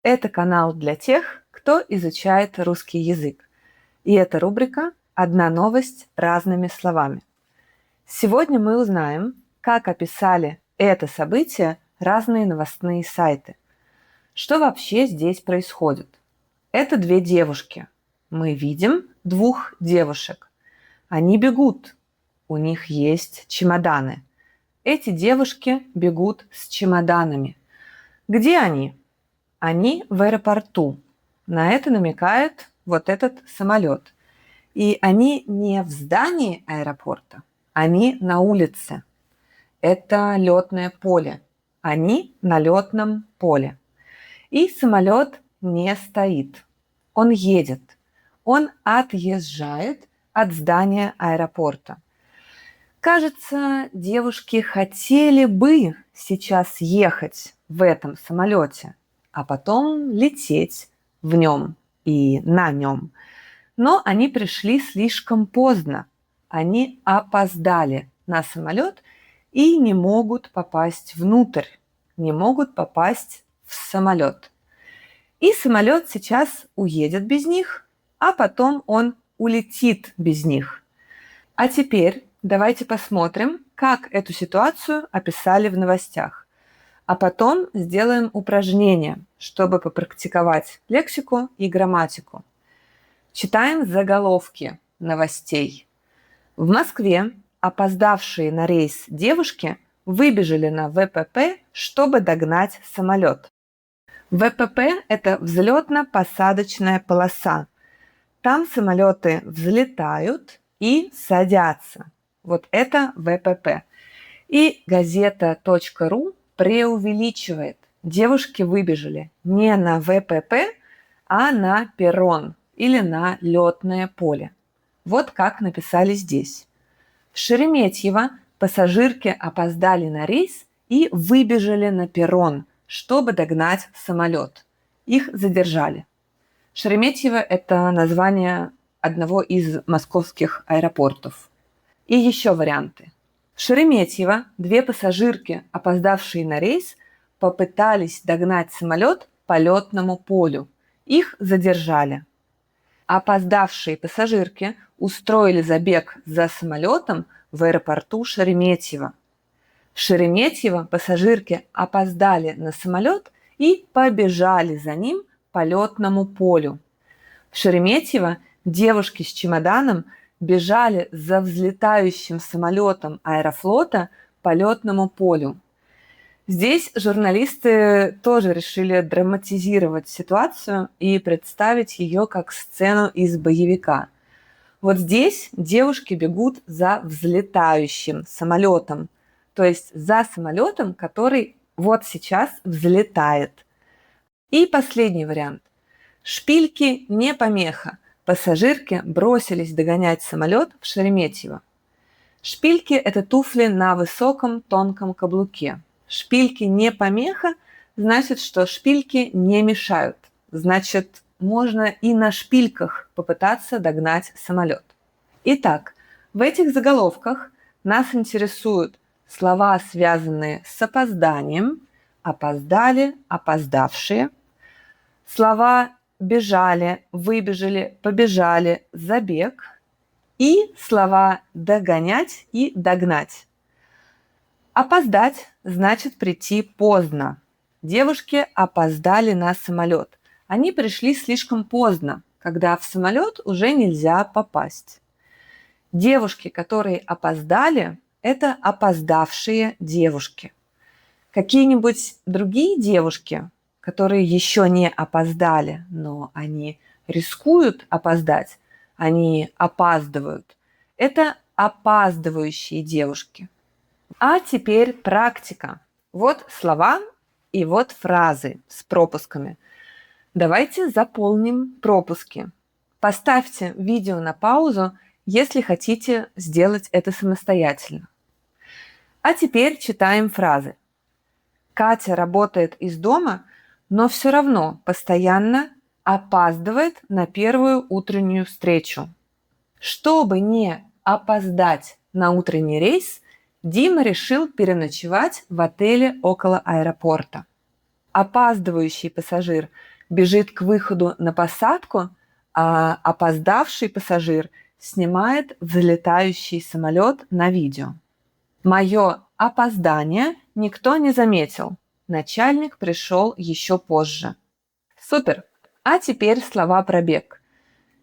Это канал для тех, кто изучает русский язык. И это рубрика «Одна новость разными словами». Сегодня мы узнаем, как описали это событие разные новостные сайты. Что вообще здесь происходит? Это две девушки. Мы видим двух девушек. Они бегут. У них есть чемоданы. Эти девушки бегут с чемоданами. Где они? Они в аэропорту. На это намекает вот этот самолет. И они не в здании аэропорта, они на улице. Это летное поле. Они на летном поле. И самолет не стоит. Он едет. Он отъезжает от здания аэропорта. Кажется, девушки хотели бы сейчас ехать в этом самолете, а потом лететь в нем и на нем. Но они пришли слишком поздно. Они опоздали на самолет и не могут попасть внутрь, не могут попасть в самолет. И самолет сейчас уедет без них, а потом он улетит без них. А теперь давайте посмотрим, как эту ситуацию описали в новостях. А потом сделаем упражнение, чтобы попрактиковать лексику и грамматику. Читаем заголовки новостей. В Москве опоздавшие на рейс девушки выбежали на ВПП, чтобы догнать самолет. ВПП – это взлетно-посадочная полоса. Там самолеты взлетают и садятся. Вот это ВПП. И газета.ру преувеличивает. Девушки выбежали не на ВПП, а на перрон или на летное поле. Вот как написали здесь. В Шереметьево пассажирки опоздали на рейс и выбежали на перрон, чтобы догнать самолет. Их задержали. Шереметьево – это название одного из московских аэропортов. И еще варианты. В Шереметьево две пассажирки, опоздавшие на рейс, попытались догнать самолет по летному полю. Их задержали. Опоздавшие пассажирки устроили забег за самолетом в аэропорту Шереметьево. В Шереметьево пассажирки опоздали на самолет и побежали за ним по летному полю. В Шереметьево девушки с чемоданом бежали за взлетающим самолетом Аэрофлота по летному полю. Здесь журналисты тоже решили драматизировать ситуацию и представить ее как сцену из боевика. Вот здесь девушки бегут за взлетающим самолетом, то есть за самолетом, который вот сейчас взлетает. И последний вариант. Шпильки не помеха. Пассажирки бросились догонять самолет в Шереметьево. Шпильки – это туфли на высоком тонком каблуке. Шпильки не помеха, значит, что шпильки не мешают. Значит, можно и на шпильках попытаться догнать самолет. Итак, в этих заголовках нас интересуют слова, связанные с опозданием, опоздали, опоздавшие, слова бежали, выбежали, побежали, забег и слова догонять и догнать. Опоздать значит прийти поздно. Девушки опоздали на самолет. Они пришли слишком поздно, когда в самолет уже нельзя попасть. Девушки, которые опоздали, это опоздавшие девушки. Какие-нибудь другие девушки, которые еще не опоздали, но они рискуют опоздать, они опаздывают, это опаздывающие девушки. А теперь практика. Вот слова и вот фразы с пропусками. Давайте заполним пропуски. Поставьте видео на паузу, если хотите сделать это самостоятельно. А теперь читаем фразы. Катя работает из дома, но все равно постоянно опаздывает на первую утреннюю встречу. Чтобы не опоздать на утренний рейс, Дима решил переночевать в отеле около аэропорта. Опаздывающий пассажир бежит к выходу на посадку, а опоздавший пассажир снимает взлетающий самолет на видео. Мое опоздание никто не заметил. Начальник пришел еще позже. Супер! А теперь слова про бег.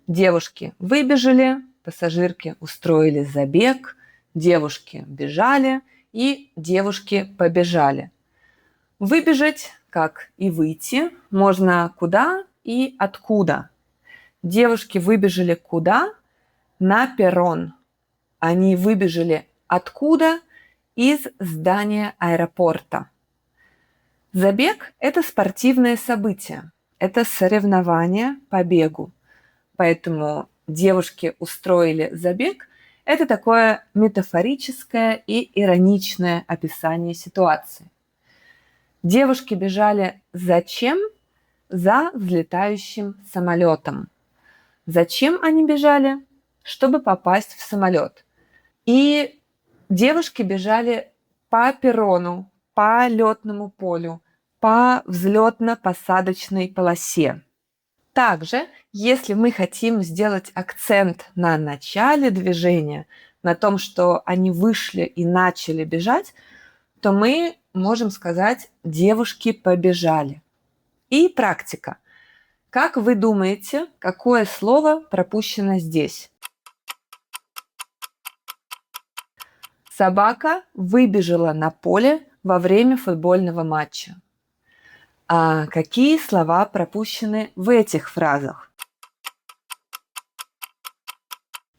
Девушки выбежали, пассажирки устроили забег, девушки бежали и девушки побежали. Выбежать, как и выйти, можно куда и откуда. Девушки выбежали куда? На перрон. Они выбежали откуда? Из здания аэропорта. Забег – это спортивное событие, это соревнование по бегу. Поэтому девушки устроили забег – это такое метафорическое и ироничное описание ситуации. Девушки бежали зачем? За взлетающим самолетом. Зачем они бежали? Чтобы попасть в самолет. И девушки бежали по перрону, по летному полю, по взлетно-посадочной полосе. Также, если мы хотим сделать акцент на начале движения, на том, что они вышли и начали бежать, то мы можем сказать «девушки побежали». И практика. Как вы думаете, какое слово пропущено здесь? Собака выбежала на поле во время футбольного матча. А какие слова пропущены в этих фразах?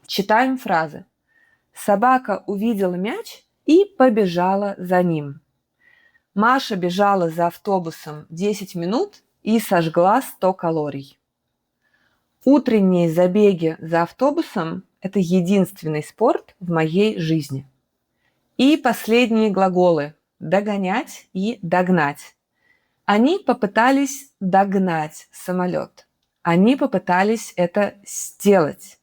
Читаем фразы. Собака увидела мяч и побежала за ним. Маша бежала за автобусом 10 минут и сожгла 100 калорий. Утренние забеги за автобусом – это единственный спорт в моей жизни. И последние глаголы – догонять и догнать. Они попытались догнать самолет. Они попытались это сделать.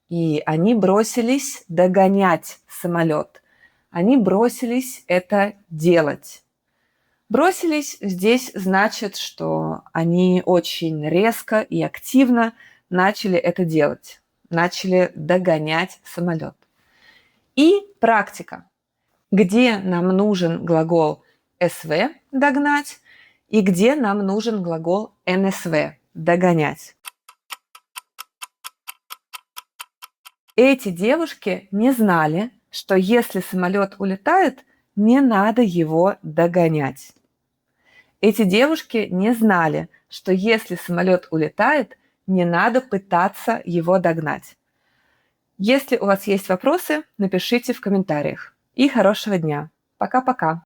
И они бросились догонять самолет. Они бросились это делать. Бросились здесь значит, что они очень резко и активно начали это делать. Начали догонять самолет. И практика. Где нам нужен глагол СВ – догнать, и где нам нужен глагол НСВ – догонять. Эти девушки не знали, что если самолет улетает, не надо его догонять. Эти девушки не знали, что если самолет улетает, не надо пытаться его догнать. Если у вас есть вопросы, напишите в комментариях. И хорошего дня. Пока-пока.